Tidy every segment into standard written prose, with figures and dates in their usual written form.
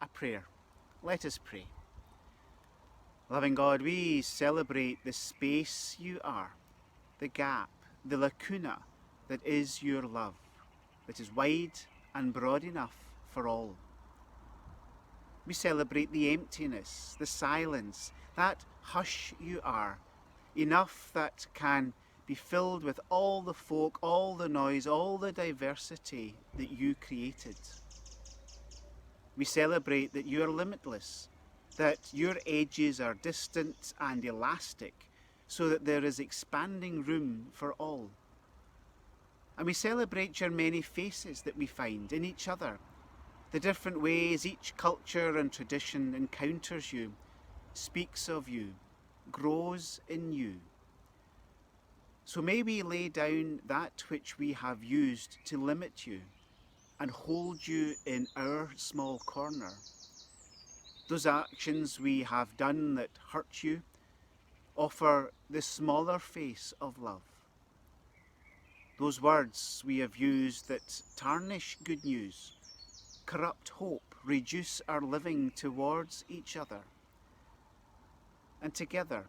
a prayer. Let us pray. Loving God, we celebrate the space you are, the gap, the lacuna that is your love, that is wide and broad enough for all. We celebrate the emptiness, the silence, that hush you are, enough that can be filled with all the folk, all the noise, all the diversity that you created. We celebrate that you are limitless, that your edges are distant and elastic, so that there is expanding room for all. And we celebrate your many faces that we find in each other, the different ways each culture and tradition encounters you, speaks of you, grows in you. So may we lay down that which we have used to limit you and hold you in our small corner. Those actions we have done that hurt you offer the smaller face of love. Those words we have used that tarnish good news, corrupt hope, reduce our living towards each other. And together,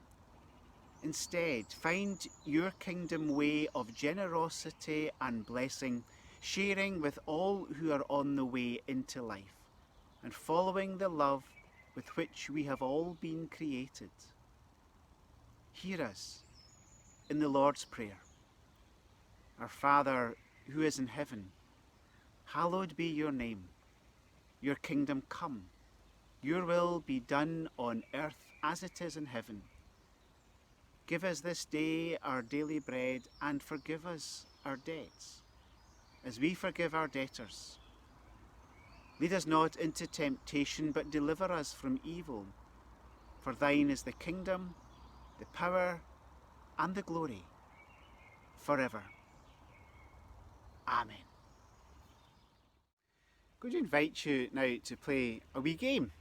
instead, find your kingdom way of generosity and blessing, sharing with all who are on the way into life, and following the love with which we have all been created. Hear us in the Lord's Prayer. Our Father, who is in heaven, hallowed be your name. Your kingdom come. Your will be done on earth as it is in heaven. Give us this day our daily bread, and forgive us our debts, as we forgive our debtors. Lead us not into temptation, but deliver us from evil. For thine is the kingdom, the power, and the glory, forever. Amen. I'm going to invite you now to play a wee game.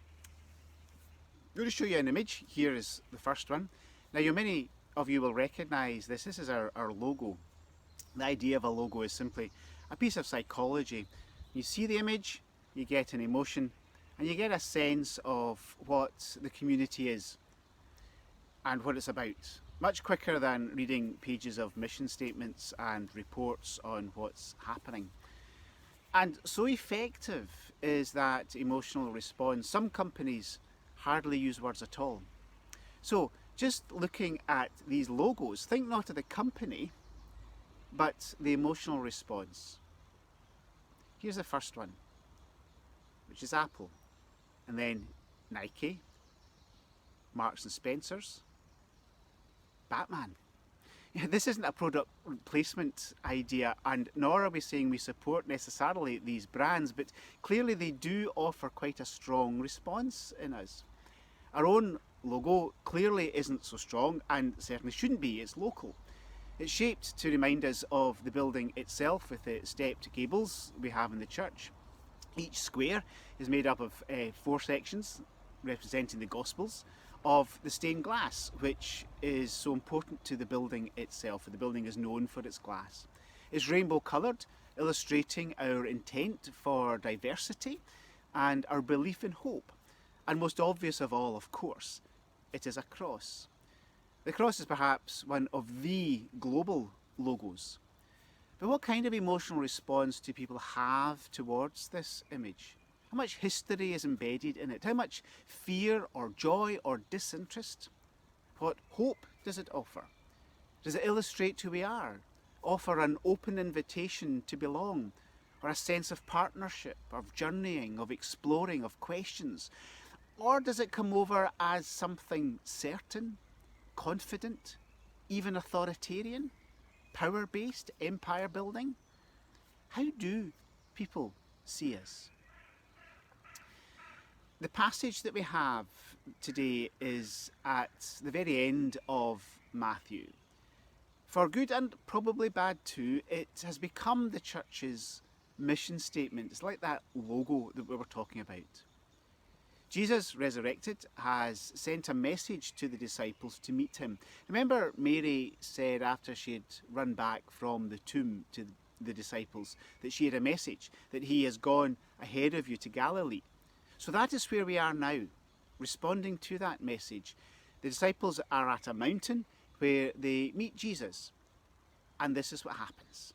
I'm going to show you an image. Here is the first one. Now, many of you will recognise this. This is our logo. The idea of a logo is simply a piece of psychology. You see the image, you get an emotion, and you get a sense of what the community is and what it's about. Much quicker than reading pages of mission statements and reports on what's happening. And so effective is that emotional response. Some companies hardly use words at all. So just looking at these logos, think not of the company, but the emotional response. Here's the first one, which is Apple, and then Nike, Marks and Spencer's, Batman. This isn't a product placement idea, and nor are we saying we support necessarily these brands, but clearly they do offer quite a strong response in us. Our own logo clearly isn't so strong, and certainly shouldn't be. It's local. It's shaped to remind us of the building itself with the stepped gables we have in the church. Each square is made up of 4 sections representing the Gospels of the stained glass, which is so important to the building itself. The building is known for its glass. It's rainbow coloured, illustrating our intent for diversity and our belief in hope. And most obvious of all, of course, it is a cross. The cross is perhaps one of the global logos. But what kind of emotional response do people have towards this image? How much history is embedded in it? How much fear or joy or disinterest? What hope does it offer? Does it illustrate who we are? Offer an open invitation to belong? Or a sense of partnership, of journeying, of exploring, of questions? Or does it come over as something certain, confident, even authoritarian, power-based, empire-building? How do people see us? The passage that we have today is at the very end of Matthew. For good and probably bad too, it has become the church's mission statement. It's like that logo that we were talking about. Jesus, resurrected, has sent a message to the disciples to meet him. Remember, Mary said after she had run back from the tomb to the disciples that she had a message, that he has gone ahead of you to Galilee. So that is where we are now, responding to that message. The disciples are at a mountain where they meet Jesus, and this is what happens.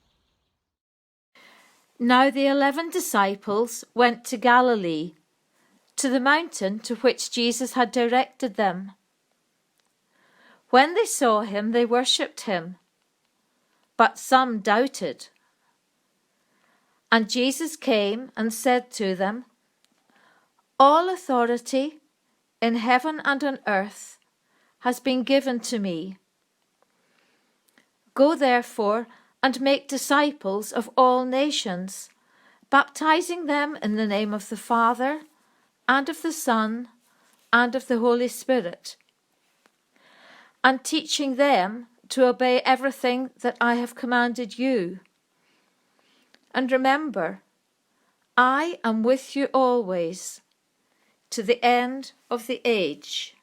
Now the 11 disciples went to Galilee, to the mountain to which Jesus had directed them. When they saw him, they worshipped him, but some doubted. And Jesus came and said to them, "All authority in heaven and on earth has been given to me. Go therefore and make disciples of all nations, baptizing them in the name of the Father, and of the Son, and of the Holy Spirit, and teaching them to obey everything that I have commanded you. And remember, I am with you always, to the end of the age."